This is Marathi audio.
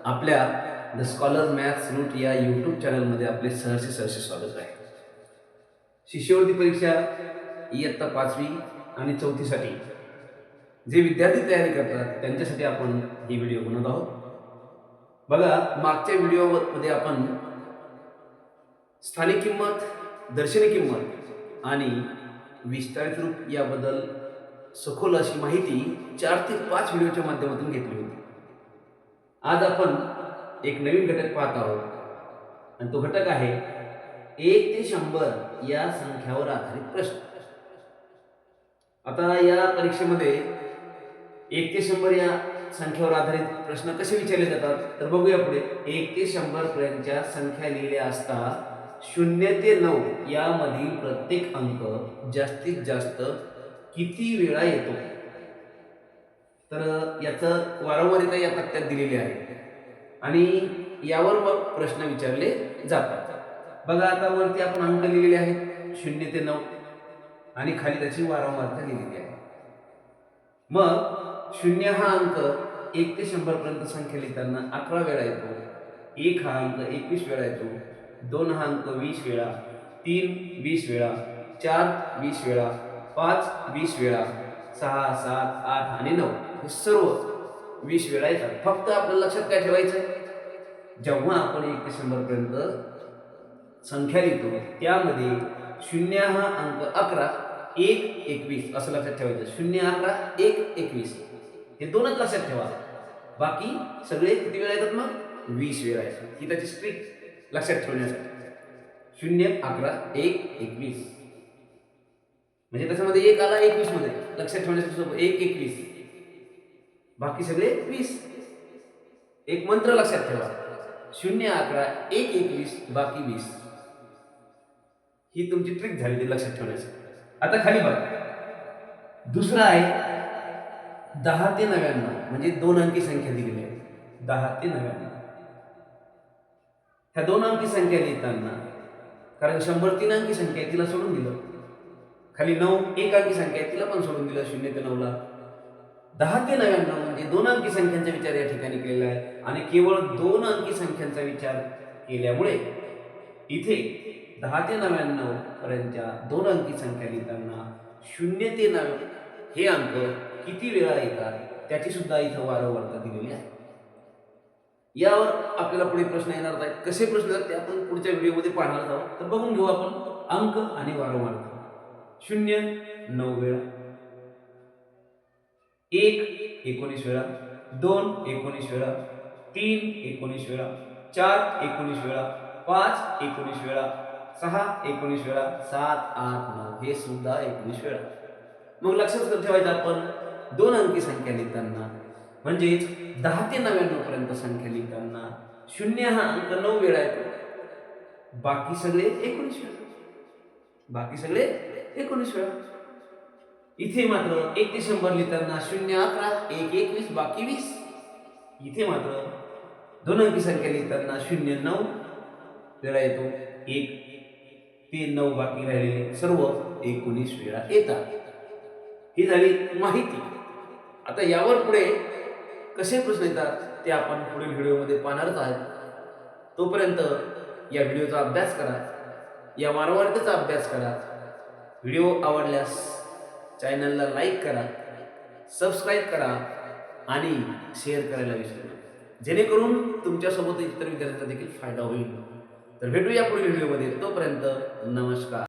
आपल्या द स्कॉलर मॅथ्स रूट या यूट्यूब चॅनलमध्ये आपले सहर्ष स्वागत आहे. शिष्यवृत्ती परीक्षा इयत्ता 5वी आणि 4थीसाठी जे विद्यार्थी तयारी करतात त्यांच्यासाठी आपण ही व्हिडिओ बनवत आहोत. बघा, मागच्या व्हिडिओमध्ये आपण स्थानिक किंमत, दर्शनी किंमत आणि विस्तारित रूप याबद्दल सखोल अशी माहिती 4 ते 5 व्हिडिओच्या माध्यमातून घेतली होती. आज आपण एक नवीन घटक पाहत आहोत आणि तो घटक आहे 1 ते 100 या संख्यावर आधारित प्रश्न. आता या परीक्षेमध्ये 1 ते 100 या संख्येवर आधारित प्रश्न कसे विचारले जातात तर बघूया पुढे. 1 ते 100 पर्यंतच्या संख्या लिहिल्या असता 0 ते 9 यामधील प्रत्येक अंक जास्तीत जास्त किती वेळा येतो. तर याचं वारंवारिता या तक्त्यात दिलेली आहे आणि यावर मग प्रश्न विचारले जातात. बघा, आता वरती आपण अंक लिहिलेले आहेत 0 ते 9 आणि खाली त्याची वारंवारता लिहिलेली आहे. मग 0 हा अंक 1 ते 100 पर्यंत संख्या लिहिताना 11 वेळा येतो. 1 हा अंक 21 वेळा येतो. 2 हा अंक 20 वेळा, 3 20 वेळा, 4 20 वेळा, 5 20 वेळा, 6 7 8 आणि 9 हे सर्व 20 वेळा येतात. फक्त आपल्याला लक्षात काय ठेवायचं, जेव्हा आपण 1 ते 100 पर्यंत संख्या लिहितो त्यामध्ये 0 हा अंक 11, 1 21 असं लक्षात ठेवायचं. 0 11 1 21 हे दोनच लक्षात ठेवा. बाकी सगळे किती वेळा येतात, मग 20 वेळा येतात. ही त्याची स्ट्रिक लक्षात ठेवण्यासाठी 0 11 1 21 म्हणजे त्याच्यामध्ये 1 आला 21 मध्ये लक्षात ठेवण्यासाठी सोपं 1 21 बाकी सगळे 20. एक मंत्र लक्षात ठेवा, 0 11 1 21 बाकी 20. ही तुमची ट्रिक झाली ती लक्षात ठेवण्यासाठी. आता खाली बघा, दुसरा आहे 10 ते 99 म्हणजे 2 अंकी संख्या दिलेली आहे. 10 ते 99 ह्या 2 अंकी संख्या लिहिताना, कारण 100 3 अंकी संख्या आहे तिला सोडून दिलं. खाली 9 1 अंकी संख्या आहे तिला पण सोडून दिलं 0 ते 9 ला. 10 ते 99 म्हणजे 2 अंकी संख्यांचा विचार या ठिकाणी केलेला आहे आणि केवळ 2 अंकी संख्यांचा विचार केल्यामुळे इथे 10 ते 99 पर्यंतच्या 2 अंकी संख्या लिहिताना 0 ते 9 हे अंक किती वेळा येतात त्याची सुद्धा इथं वारंवारता दिलेली आहे. यावर आपल्याला पुढे प्रश्न येणार आहेत. कसे प्रश्न आहेत ते आपण पुढच्या व्हिडिओमध्ये पाहणार आहोत. तर बघून घेऊ आपण अंक आणि वारंवारता. 0 9 वेळा, 1 19 वेळा, 2 19 वेळा, 3 19 वेळा, 4 19 वेळा, 5 19 वेळा, 6 19 वेळा, 7 8 9 हे सुद्धा 19 वेळा. मग लक्षात ठेवायचं आपण 2 अंकी संख्या लिहिताना म्हणजेच 10 ते 99 पर्यंत संख्या लिहिताना 0 हा अंक 9 वेळा येतो. बाकी सगळे 19 वेळा. बाकी सगळे 19 वेळा. इथे मात्र 1 ते 100 लिहिताना 0 11 1 21 बाकी 20. इथे मात्र 2 अंकी संख्या लिहिताना 0 9 वेळा येतो. 1 ते 9 बाकी राहिलेले सर्व 19 वेळा येतात. ही झाली माहिती. आता यावर पुढे कसे प्रश्न येतात ते आपण पुढील व्हिडिओमध्ये पाहणारच आहोत. तोपर्यंत या व्हिडिओचा अभ्यास करा, या वारंवारतेचा अभ्यास करा. व्हिडिओ आवडल्यास चॅनलला लाईक करा, सबस्क्राईब करा आणि शेअर करायला विसरू नका, जेणेकरून तुमच्यासोबत इतर विद्यार्थ्यांचा देखील फायदा होईल. तर भेटूया पुढील व्हिडिओमध्ये. तोपर्यंत नमस्कार.